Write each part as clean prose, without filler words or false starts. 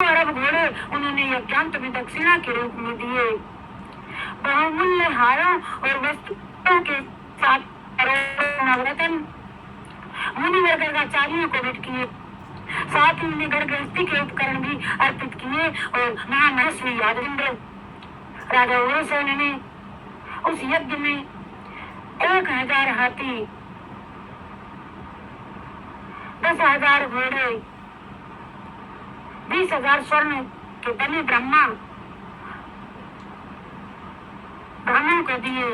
अरब घोड़े उन्होंने यज्ञांत में दक्षिणा के रूप में दिए। बहुमूल्य हारों और वस्तुओं के साथ नवरत्न मुनिवर गर्गाचार्यों को भेंट किए। साथ ही उन्हें घर गृहस्थी के उपकरण भी अर्पित किए और महामहर्षि यादवेंद्र राजा उग्रसेन ने उस यज्ञ में 1000 हाथी, 10,000 घोड़े, 20,000 स्वर्ण के बने ब्राह्मण को दिए।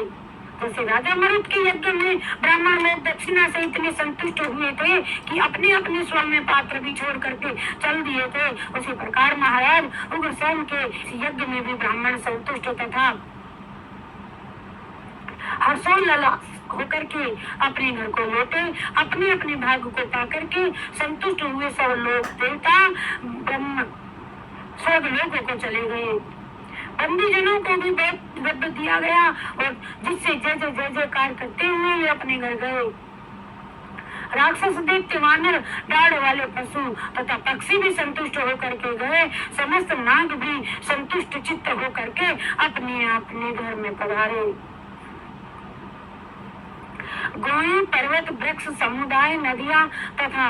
जैसे राजा मरुत के यज्ञ में ब्राह्मण लोग दक्षिणा से इतने संतुष्ट हुए थे कि अपने अपने स्वर्ण में पात्र भी छोड़ करके चल दिए थे, उसी प्रकार महाराज उग्रसेन के यज्ञ में भी ब्राह्मण संतुष्ट तथा हर्षोल्लास होकर के अपने घर को लौटे। अपने अपने भाग्य को पाकर के संतुष्ट हुए सब लोग देवता ब्रह्म स्वर्ग लोगों को चले गए। बंदी जनों को भी बहुत वध दिया गया और जिससे जय जय जयकार करते हुए वे अपने घर गए। राक्षस दैत्य वानर डाढ़ वाले पशु तथा पक्षी भी संतुष्ट होकर के गए। समस्त नाग भी संतुष्ट चित्त होकर के अपने अपने घर में पधारे। गोए पर्वत वृक्ष समुदाय नदियां तथा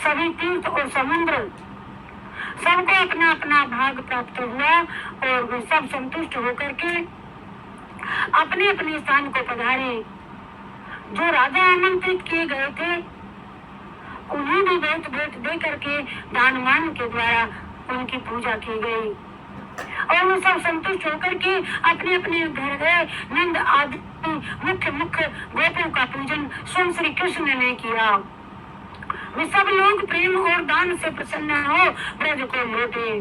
सभी तीर्थ और समुद्र सबको अपना अपना भाग प्राप्त हुआ और वे सब संतुष्ट होकर के अपने अपने स्थान को पधारे। जो राजा आमंत्रित किए गए थे उन्हें भी बहुत बहुत दे करके दान मान के द्वारा उनकी पूजा की गई और वे सब संतुष्ट होकर के अपने अपने घर गए। नंद आदि मुख्य मुख्य गोपों का पूजन स्वयं श्री कृष्ण ने किया। वे सब लोग प्रेम और दान से प्रसन्न हो ब्रज को लौटे।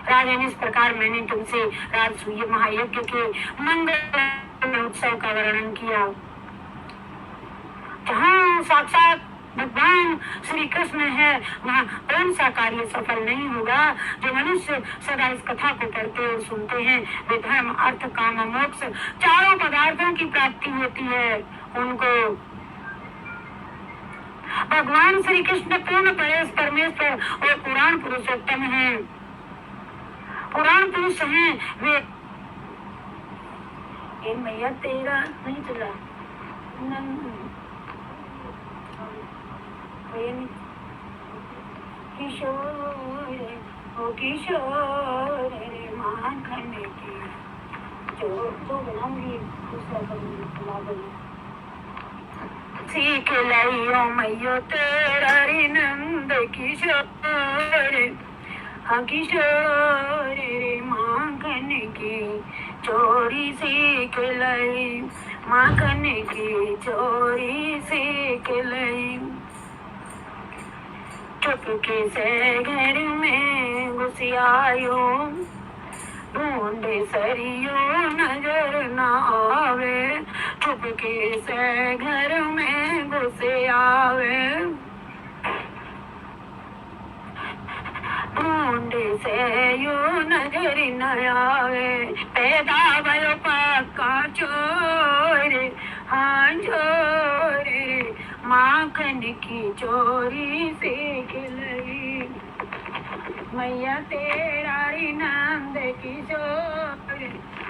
राजन, इस प्रकार मैंने तुमसे राजसूय महायज्ञ के मंगल उत्सव का वर्णन किया, जहाँ साक्षात भगवान श्री कृष्ण है, वहाँ कौन सा कार्य सफल नहीं होगा। जो मनुष्य सदा इस कथा को पढ़ते और सुनते हैं वे धर्म अर्थ काम मोक्ष चारों पदार्थों की प्राप्ति होती है। उनको भगवान श्री कृष्ण पूर्ण परेश परमेश्वर और पुराण पुरुषोत्तम है। पुराण पुरुष हैं वे। मैया तेरा नहीं चला किशोर ओ किशोर रे माखन की जो तो बनाऊंगी सीख लियो मैयो तेरा रे नंद किशोर, हाँ किशोर रे माखन की चोरी सीख लाई, माखन की चोरी सीख लाई। चुपके से घर में घुस आयो, ढूंढे सरियो नजर न आवे। चुपके से घर में घुस आवे, ढूंढे से यो नजर न आवे। पैदा भयो पक्का चोर, हाँ चोर माखन की चोरी सीख लगी। मैया तेरा नंद किशोर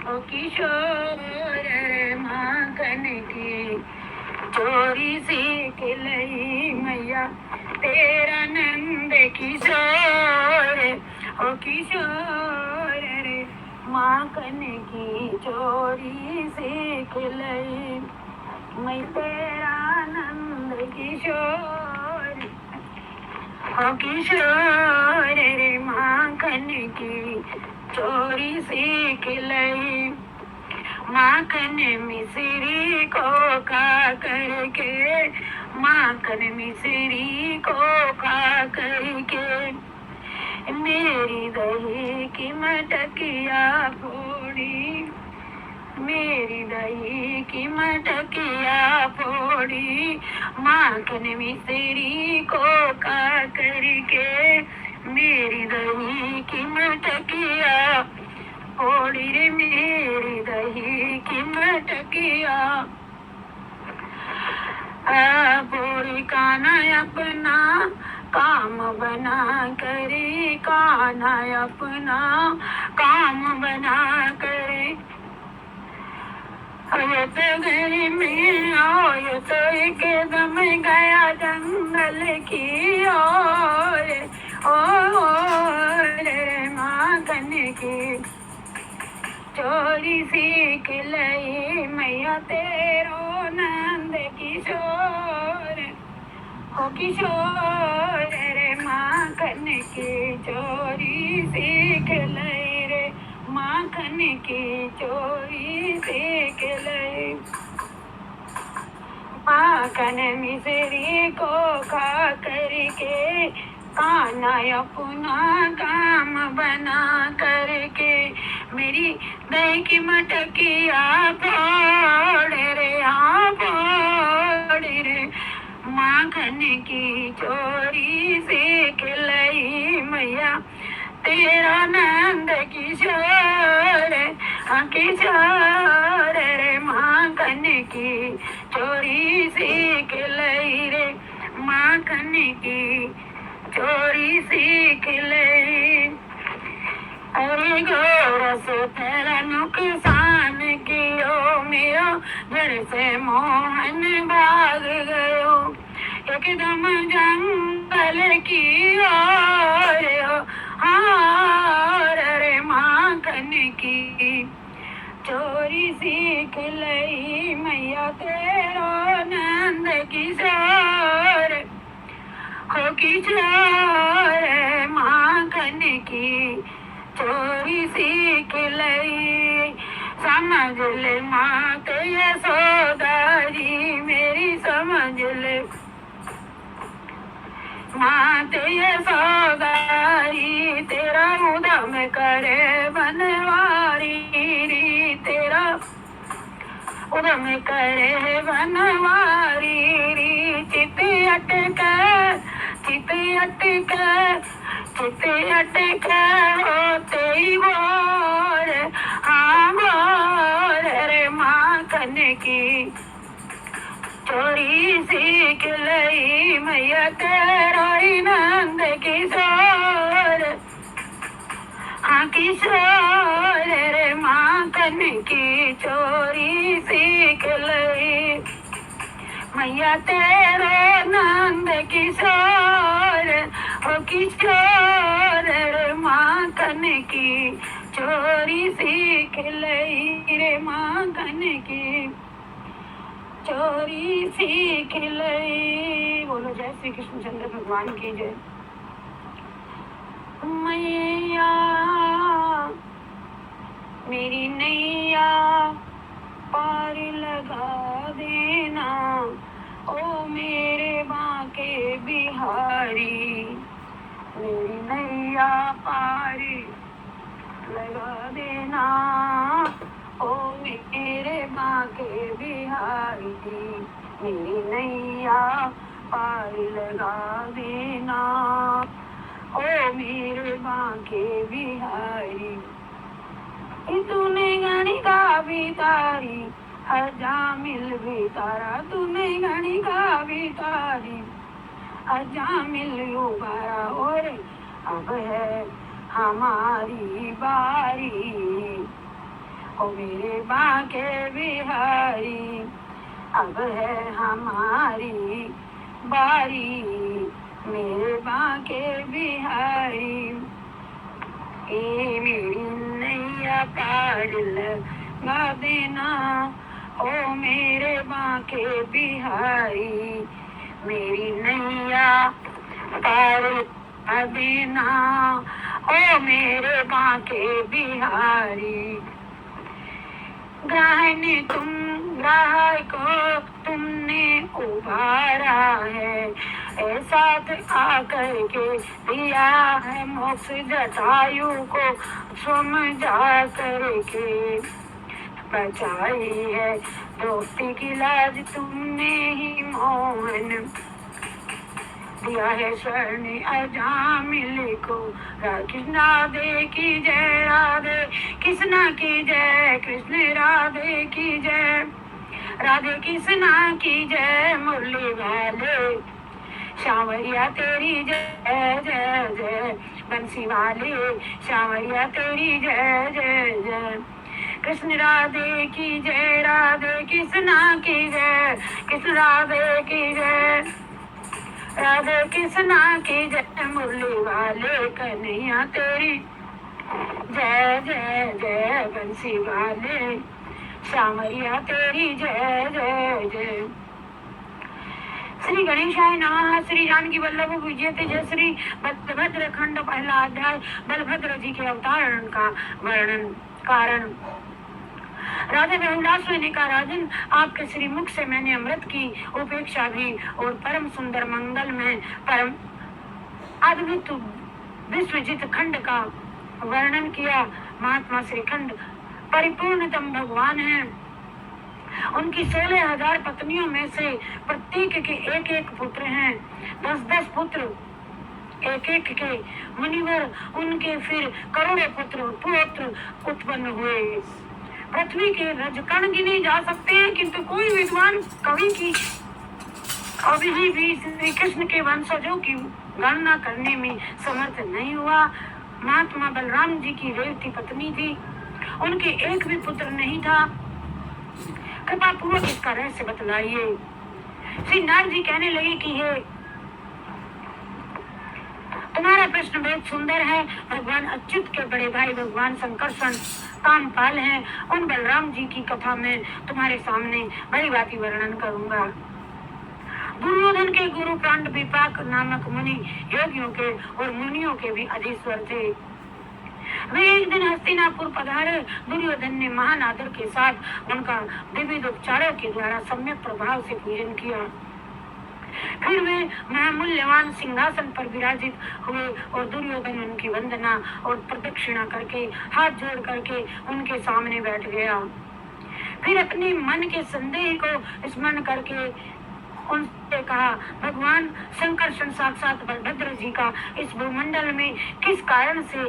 ओ किशोर माखन की चोरी सीख लगी। मैया तेरा नंद किशोर ओ किशोर माखन की चोरी सीख लगी। मैं तेरा नंद किशोर ओ किशोर रे माखन की चोरी सीख लई। माखन मिश्री को खा करके, माखन मिश्री को खा करके मेरी दही की मटकिया फोड़ी, मेरी दही की मटकिया फोड़ी। माखन मिश्री को खा करके मेरी दही की मटकिया फोड़ी रे, मेरी दही की मटकिया। फोड़ी काना अपना काम बना करे, कान्हा अपना काम बना करे। ये तो घर में आयो तो एकदम गया जंगल की ओर रे माखन की चोरी सीख लई मैया तेरो नंद किशोर हो किशोर रे माखन की चोरी सीख लई रे माखन की चोरी सीख लई। माखन मिश्री को खा करके कान्हा अपना काम बना करके मेरी दही की मटकिया फोड़ रे फोड़ रे माखन की चोरी सीख लई मैया तेरा नंद किशोर किशोर रे माखन की चोरी सीख लई रे माखन की चोरी सीख लई। अरे गोरस तेरा नुकसान कियो मेरो घर से मोहन भाग गयो एकदम जंगल की ओर हार रे माखन की चोरी सीख लई मैया तेरो नंद किशोर हो किशोर माखन की चोरी सीख लई। समझ ले मात यशोदा जी मेरी समझ ले मात यशोदा जी तेरा उदम करे बनवारी री तेरा उदम करे बनवारी री चित अटक होते ही बोर हाँ बोर रे माखन की चोरी सीख लई मैया तेरा नंद किशोर हाँ किशोर रे माखन की चोरी सीख लई मैया तेरे नंद किशोर हो किशोर रे माखन की चोरी सीख लई रे माखन की चोरी सीख लई। बोलो जय श्री कृष्णचंद्र भगवान की जय। मैया मेरी नैया पार लगा देना ओ मेरे बांके बिहारी मेरी नैया पार लगा देना ओ मेरे बांके बिहारी मेरी नैया पार लगा देना ओ मेरे बांके बिहारी। तूने गणी का भी तारी हजा मिल भी तारा तूने गणी का भी तारी हजा मिल उबारा और अब है हमारी बारी ओ मेरे बांके बिहारी अब है हमारी बारी मेरे बांके बिहारी। ए मेरी नैया पार लगा देना ओ मेरे बांके बिहारी मेरी नैया पार लगा देना ओ मेरे बांके बिहारी। ग्राह ने तुम ग्राह को तुमने उभारा है ऐसा आकर के दिया है मोक्ष जटायु को समझा करके बचाई है दोस्ती की लाज तुमने ही मोहन दिया है स्वर्ण अजामिल को। कृष्ण राधे की जय राधे कृष्णा की जय कृष्ण राधे की जय राधे कृष्णा की जय मुरली वाले सांवरिया तेरी जय जय जय, बंसी वाले सांवरिया तेरी जय जय जय। कृष्ण राधे की जय, राधे कृष्णा की जय, कृष्ण राधे की जय, राधे कृष्णा की जय। मुरली वाले कन्हैया तेरी जय जय जय, बंसी वाले सांवरिया तेरी जय जय जय। श्री गणेशाय नमः। श्री जानकी वल्लभ विजयते जय। श्री बलभद्र खंड पहला अध्याय, बलभद्र जी के अवतारण का वर्णन। कारण राजा बहुलास ने कहा, राजन आपके श्री मुख से मैंने अमृत की उपेक्षा भी और परम सुंदर मंगल में परम अद्भुत विश्वजित खंड का वर्णन किया। महात्मा श्रीखंड परिपूर्णतम भगवान है। उनकी 16,000 पत्नियों में से प्रत्येक के एक एक पुत्र हैं। 10-10 पुत्र एक एक के मुनिवर, उनके फिर करोड़ों पुत्र उत्पन्न हुए। पृथ्वी के रजकण गिने जा सकते हैं, किंतु कोई विद्वान कवि की अभी भी श्री कृष्ण के वंशजों की गणना करने में समर्थ नहीं हुआ। महात्मा बलराम जी की रेवती पत्नी थी, उनके एक भी पुत्र नहीं था। कृपा पूर्वक इसका रहस्य बतलाइए। श्री नारद जी कहने लगे कि हे, तुम्हारा प्रश्न बहुत सुंदर है। भगवान अच्युत के बड़े भाई भगवान शंकरसन कामपाल हैं। उन बलराम जी की कथा में तुम्हारे सामने बड़ी बाती वर्णन करूंगा। दुर्योधन के गुरु प्राण विपाक नामक मुनि योगियों के और मुनियों के भी अधीश्वर थे। वे एक दिन हस्तिनापुर पधारे। दुर्योधन ने महान आदर के साथ उनका विविध उपचारों के द्वारा सम्यक प्रभाव से पूजन किया। फिर वे महामूल्यवान सिंहासन पर विराजित हुए और दुर्योधन उनकी वंदना और प्रदक्षिणा करके हाथ जोड़ करके उनके सामने बैठ गया। फिर अपने मन के संदेह को स्मरण करके उनसे कहा, भगवान शंकरसन साक्षात बलभद्र जी का इस भूमंडल में किस कारण से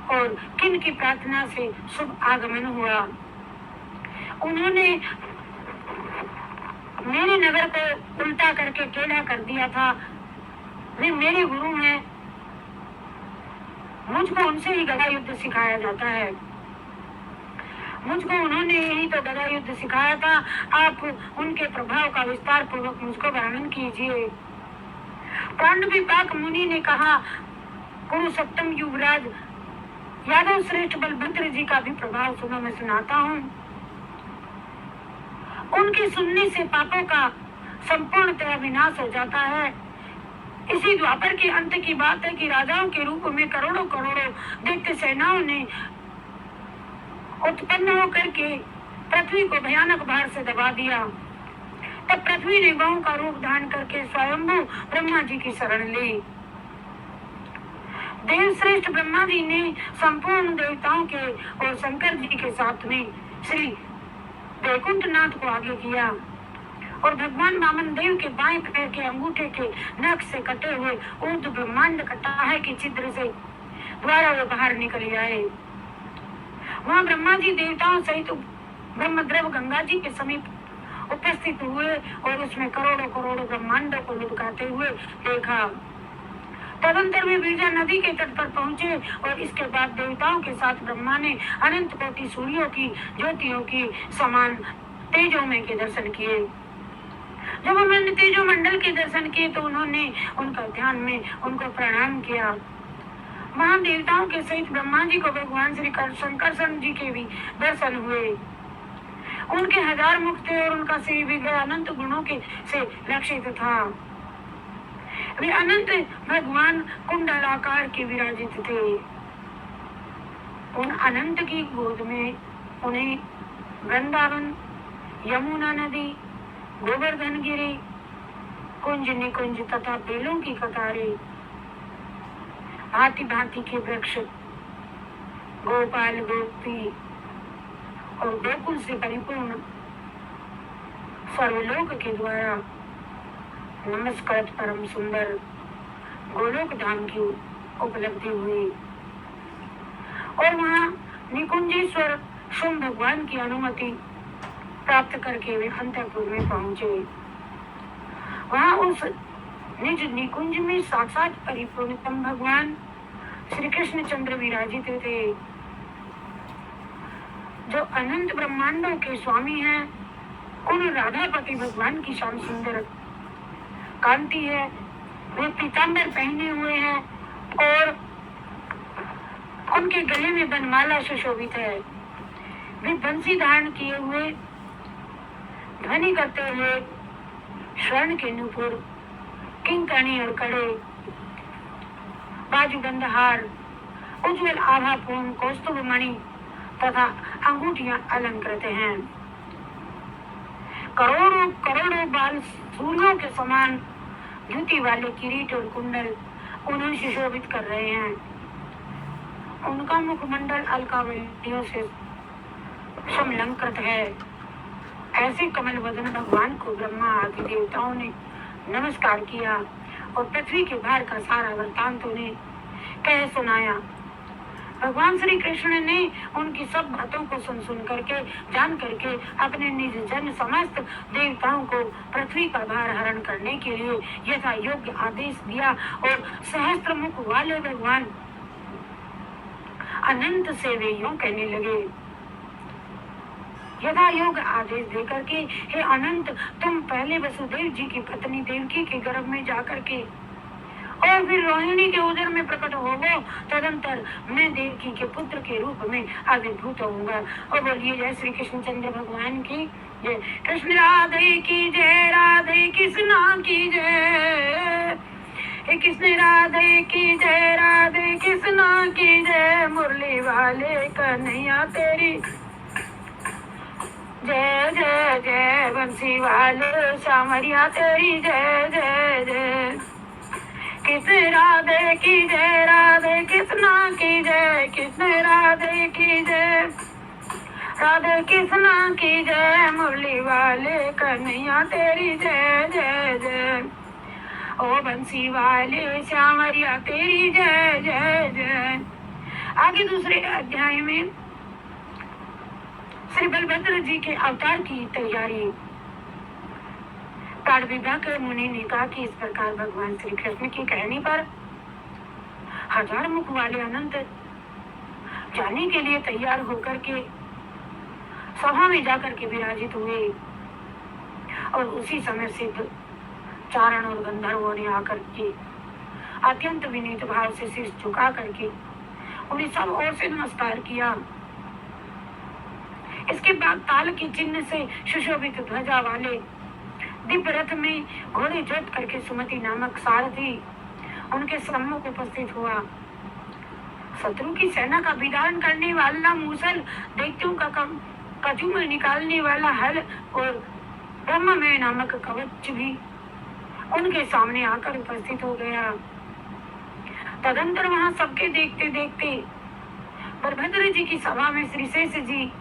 और किन की प्रार्थना से शुभ आगमन हुआ। उन्होंने मेरे नगर को उल्टा करके टेढ़ा कर दिया था। वे मेरे गुरु हैं, मुझको उनसे ही गदा युद्ध सिखाया जाता है। मुझको उन्होंने ही तो गदा युद्ध सिखाया था। आप उनके प्रभाव का विस्तार पूर्वक मुझको वर्णन कीजिए। पांडवी पाक मुनि ने कहा, पुरुषोत्तम युवराज यादव श्रेष्ठ बलभद्र जी का भी प्रभाव सुनो, मैं सुनाता हूँ। उनके सुनने से पापों का संपूर्णतः विनाश हो जाता है। इसी द्वापर के अंत की बात है कि राजाओं के रूप में करोड़ों करोड़ों दैत्य सेनाओं ने उत्पन्न होकर के पृथ्वी को भयानक भार से दबा दिया। तब पृथ्वी ने गौ का रूप धारण करके स्वयंभू ब्रह्मा जी की शरण ली। देव श्रेष्ठ ब्रह्मा जी ने संपूर्ण देवताओं के और शंकर जी के साथ में श्री वैकुंठनाथ को आगे किया और भगवान वामन देव के बाएं पैर के अंगूठे के नख से कटे हुए ऊर्ध ब्रह्मांड कटाहे के छिद्र से द्वारा वो बाहर निकल आए। वहाँ ब्रह्मा जी देवताओं सहित ब्रह्मद्रव गंगा जी के समीप उपस्थित हुए और उसमें करोड़ों करोड़ों ब्रह्मांडों को लुढ़काते हुए देखा। तदंतर वे विरजा नदी के तट पर पहुंचे और इसके बाद देवताओं के साथ ब्रह्मा ने अनंत कोटि सूर्यों की ज्योतियों की समान तेजोमय के दर्शन किए। जब उन्होंने तेजो मंडल के दर्शन किए तो उन्होंने उनका ध्यान में उनको प्रणाम किया। महान देवताओं के सहित ब्रह्मा जी को भगवान श्री शंकरसन जी के भी दर्शन हुए। उनके 1000 मुख थे और उनका श्री विग्रह अनंत गुणों के से लक्षित था। वे अनंत भगवान कुंडलाकार के विराजित थे। उन अनंत की गोद में उन्हें वृंदावन, यमुना नदी, गोवर्धन गिरी, कुंज निकुंज तथा बेलों की कतारें, भांति भांति के वृक्ष, गोपाल गोपी और गोकुल से परिपूर्ण सर्वलोक के द्वारा नमस्कृत परम सुंदर गोलोक धाम की उपलब्धि हुई और वहाँ निकुंजेश्वर सोम भगवान की अनुमति प्राप्त करके वे अंतःपुर में पहुंचे। वहाँ उस निज निकुंज में साक्षात परिपूर्णतम भगवान श्री कृष्ण चंद्र विराजित थे, जो अनंत ब्रह्मांडों के स्वामी हैं। उन राधापति भगवान की श्याम सुंदर कांति है। वे पीतांबर पहने हुए हैं और उनके गले में बनमाला सुशोभित है। वे बंसी धारण किए हुए ध्वनि करते हुए स्वर्ण के नूपुर, किंकणी और कड़े, बाजूबंद हार, उज्जवल आभापूर्ण कौस्तुभ मणि तथा अंगूठियां अलंकृत हैं। करोड़ों करोड़ों बाल सूर्यों के समान द्युति वाले किरीट और कुंडल उन्हें सुशोभित कर रहे हैं। उनका मुखमंडल अलकावलियों से समलंकृत है। ऐसे कमल वदन भगवान को ब्रह्मा आदि देवताओं ने नमस्कार किया और पृथ्वी के भार का सारा वृत्तांत उन्हें कह सुनाया। भगवान श्री कृष्ण ने उनकी सब बातों को सुन करके जान करके अपने निज जन समस्त देवताओं को पृथ्वी का भार हरण करने के लिए यथा योग्य आदेश दिया और सहस्त्र मुख वाले भगवान अनंत से वे यूं कहने लगे, यथा योग आदेश देकर के, हे अनंत, तुम पहले वसुदेव जी की पत्नी देवकी के गर्भ में जाकर के और फिर रोहिणी के उदर में प्रकट होगा। तदंतर मैं देवकी के पुत्र के रूप में आविर्भूत होऊंगा। और बोलिए जय श्री कृष्ण चंद्र भगवान की जय। कृष्ण राधे की जय, राधे कृष्णा की जय, कृष्ण राधे की जय, राधे कृष्णा की जय। मुरली वाले कन्हैया तेरी जय जय जय, बंसी वाले सामरिया तेरी जय जय जय। कृष्ण राधे की जय, राधे कृष्णा की जय, कृष्ण राधे की जय, राधे कृष्णा की जय। मुरली वाले कन्हैया तेरी जय जय जय। ओ बंसी वाले श्यामरिया तेरी जय जय जय। आगे दूसरे अध्याय में श्री बलभद्र जी के अवतार की तैयारी। ताड़विभाग मुनि ने कहा कि इस प्रकार भगवान श्री कृष्ण की कहने पर हजार मुख वाले अनंत जाने के लिए तैयार होकर के सभा में जाकर के विराजित हुए। और उसी समय सिद्ध चारण और गंधर्वों ने आकर के अत्यंत विनीत भाव से शीश झुका करके उन्हें सब ओर से नमस्कार किया। इसके बाद ताल के चिन्ह से सुशोभित ध्वजा वाले दिव्य रथ में घोड़े जोत करके सुमति नामक सारथी उनके सम्मुख उपस्थित हुआ। शत्रु की सेना का विदारण करने वाला मूसल, दैत्यों का कचूमर निकालने वाला हल और ब्रह्ममय नामक कवच भी उनके सामने आकर उपस्थित हो गया। तदंतर वहां सबके देखते देखते बलभद्र जी की सभा में श्री शेष जी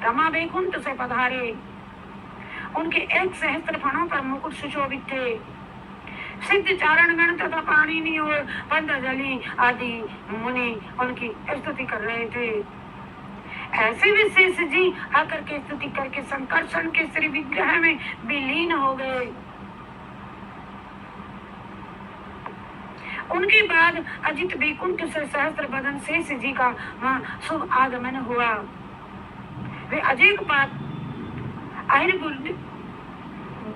रमा वैकुंठ से पधारे। उनके 1 सहस्त्र फणों पर मुकुट सुशोभित थे। सिद्ध चारण गण तथा पाणिनि और पतंजलि आदि मुनि उनकी स्तुति कर रहे थे। ऐसे विशेष जी आकर के स्तुति करके संकर्षण के श्री विग्रह में विलीन हो गए। उनके बाद अजित वैकुंठ से सहस्त्र बदन शेष जी का वहां शुभ आगमन हुआ। वे अजेक पात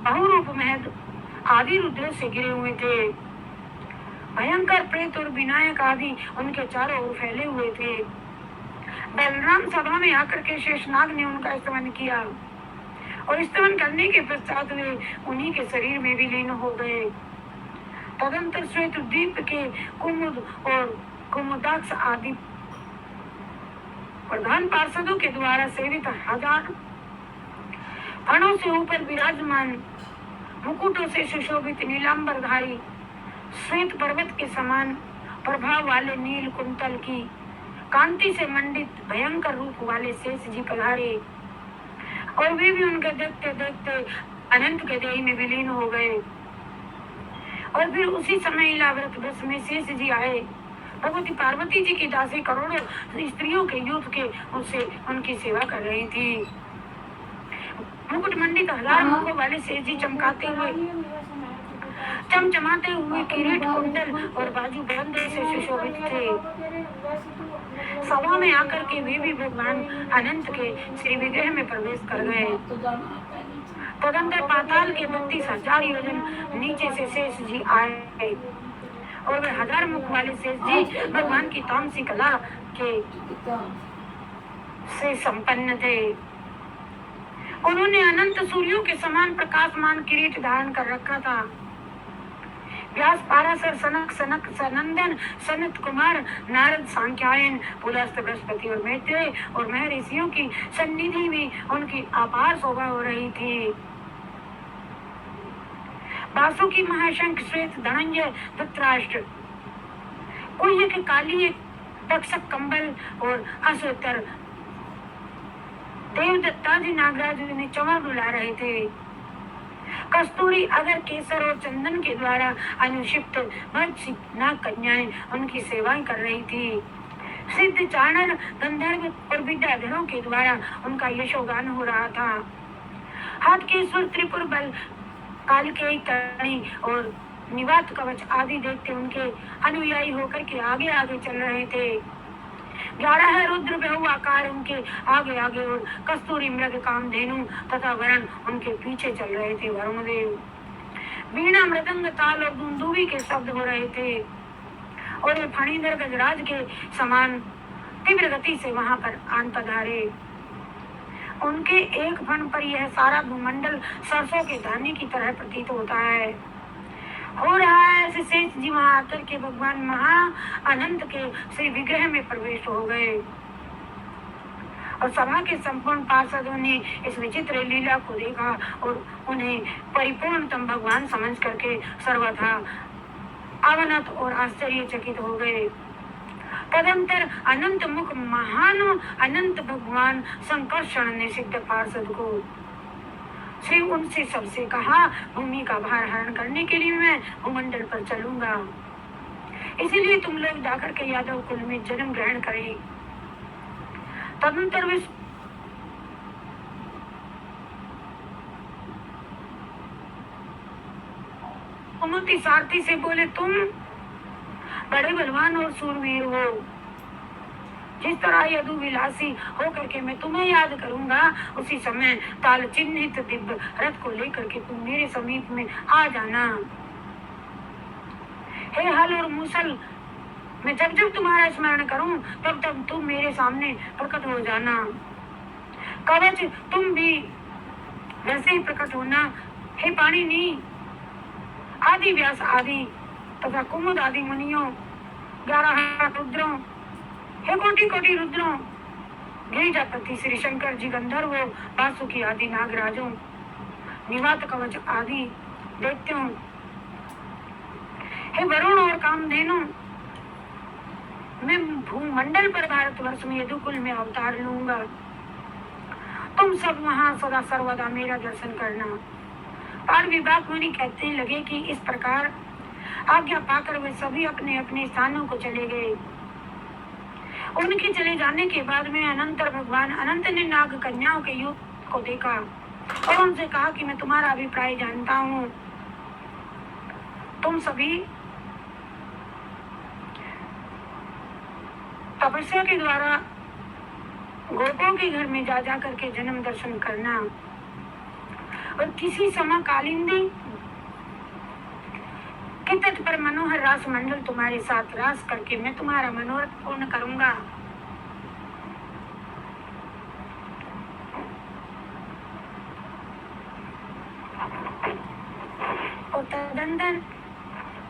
बहुरूप महद आदि रुद्र से गिरे हुए थे। भयंकर प्रेत और विनायक आदि उनके चारों ओर फैले हुए थे। बलराम सभा में आकर के शेषनाग ने उनका स्तवन किया और स्तवन करने के पश्चात वे उन्हीं के शरीर में विलीन हो गए। तदंतर श्वेत द्वीप के कुमुद और कुमुदाक्ष आदि प्रधान पार्षदों के द्वारा सेवित हजार फणों से ऊपर विराजमान मुकुटों से सुशोभित नीलांबरधारी श्वेत पर्वत के समान प्रभाव वाले नील कुंतल की कांति से मंडित भयंकर रूप वाले शेष जी पधारे और वे भी उनके देखते देखते अनंत के देह में विलीन हो गए। और फिर उसी समय इलाव्रत बस में शेष जी आए। भगवती पार्वती जी की दासी करोड़ों स्त्रियों के युद्ध के उनसे उनकी सेवा कर रही थी। मुकुट मंडित हजार मुखों वाले शेष जी चमकाते हुए चमचमाते हुए किरीट, कुंडल और बाजू बंदे से सुशोभित थे। सभा में आकर के वे भी भगवान अनंत के श्री विग्रह में प्रवेश कर गए। तदंतर पाताल के 32,000 योजन नीचे से शेष जी आए और वे 1000 मुख वाले शेष जी भगवान की तामसी कला के से संपन्न थे। उन्होंने अनंत सूर्यों के समान प्रकाशमान किरीट धारण कर रखा था। व्यास, पाराशर, सनक, सनंदन, सनत कुमार, नारद, सांख्यायन, पुलस्त, बृहस्पति और मैत्रेय और महर्षियों की सन्निधि में उनकी अपार शोभा हो रही थी। वासुकी, महाशंख, श्वेत, धनंजय, धृतराष्ट्र, कुल्य के काली, तक्षक, कंबल और अश्वतर, देवदत्तादि नागराज ने चमक बुला रहे थे। कस्तूरी, अगर, केसर और चंदन के द्वारा अनुक्षिप्त भक्त नाग कन्याएं उनकी सेवाएं कर रही थी। सिद्ध, चाणर, गंधर्व और विद्याधरों के द्वारा उनका यशोगान हो रहा था। हाथ के स्वर, त्रिपुर बल, काल के करणी और निवात कवच आदि देखते उनके अनुयायी होकर के आगे आगे चल रहे थे। 11 रुद्र बहु आकार उनके आगे आगे और कस्तूरी, मृग, कामधेनु तथा वरण उनके पीछे चल रहे थे। वरुण देव, वीणा, मृदंग, ताल और दुंदुभी के शब्द हो रहे थे और वे फणीधर गजराज के समान तीव्र गति से वहां पर आन पधारे। उनके एक फण पर यह सारा भूमंडल सरसों के दाने की तरह प्रतीत होता है। हो रहा है ऐसे शेष जी वहां आकर के भगवान महा अनंत के श्री विग्रह में प्रवेश हो गए और सभा के संपूर्ण पार्षदों ने इस विचित्र लीला को देखा और उन्हें परिपूर्णतम भगवान समझ करके सर्वथा अवनत और आश्चर्यचकित हो गए। तदंतर अनंत मुख महान अनंत भगवान संकर्षण ने सिद्ध पार्षद को से उनसे सबसे कहा, भूमि का भार हरण करने के लिए मैं भूमंडल पर चलूंगा, इसीलिए तुम लोग जाकर के यादव कुल में जन्म ग्रहण करें। तदंतर वे सुमति सारथी से बोले, तुम बड़े बलवान और सूरवीर हो, जिस तरह यदु विलासी होकर के मैं तुम्हें याद करूंगा, उसी समय ताल चिन्हित दिव्य रथ को लेकर के तुम मेरे समीप में आ जाना। हे हल और मूसल, मैं जब जब तुम्हारा स्मरण करूं तब तब तुम मेरे सामने प्रकट हो जाना। कवच, तुम भी वैसे ही प्रकट होना। हे पाणिनि आदि, व्यास आदि तथा कुमुद आदि मुनियों, 11 रुद्रों, हे कोटि कोटि रुद्रों, गिरिजापति श्री शंकर जी, गंधर्व, वासुकी आदि नागराजों, निवात कवच आदि दैत्यों, हे वरुण और कामधेनु, मैं भूमंडल पर भारतवर्ष में यदुकुल में अवतार लूंगा। तुम सब वहां सदा सर्वदा मेरा दर्शन करना। पार विभाग मुनि कहते लगे कि इस प्रकार आज्ञा पाकर वे सभी अपने अपने स्थानों को चले गए। उनके चले जाने के बाद में अनंतर भगवान अनंत ने नाग कन्याओं के युग को देखा और उनसे कहा कि मैं तुम्हारा अभिप्राय जानता हूँ। तुम सभी तपस्या के द्वारा गोपों के घर में जा करके जन्म दर्शन करना और किसी समय कालिंदी के तट पर मनोहर रास मंडल तुम्हारे साथ रास करके मैं तुम्हारा मनोरथ पूर्ण करूंगा। और तदनंतर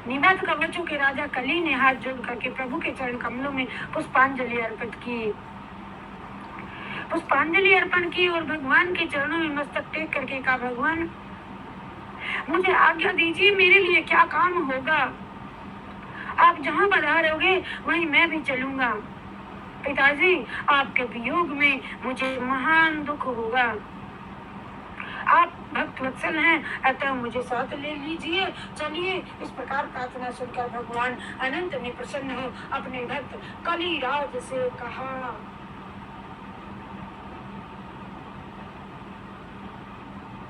निवात कवचों के राजा कली ने हाथ जोड़ करके प्रभु के चरण कमलों में पुष्पांजलि अर्पित की। पुष्पांजलि अर्पण की और भगवान के चरणों में मस्तक टेक करके कहा, भगवान मुझे आज्ञा दीजिए, मेरे लिए क्या काम होगा? आप जहाँ पधारोगे वहीं मैं भी चलूंगा। पिताजी, आपके वियोग में मुझे महान दुख होगा। आप भक्त वत्सल हैं, अतः मुझे साथ ले लीजिए। चलिए। इस प्रकार प्रार्थना सुनकर भगवान अनंत ने प्रसन्न हो अपने भक्त कलिराज से कहा।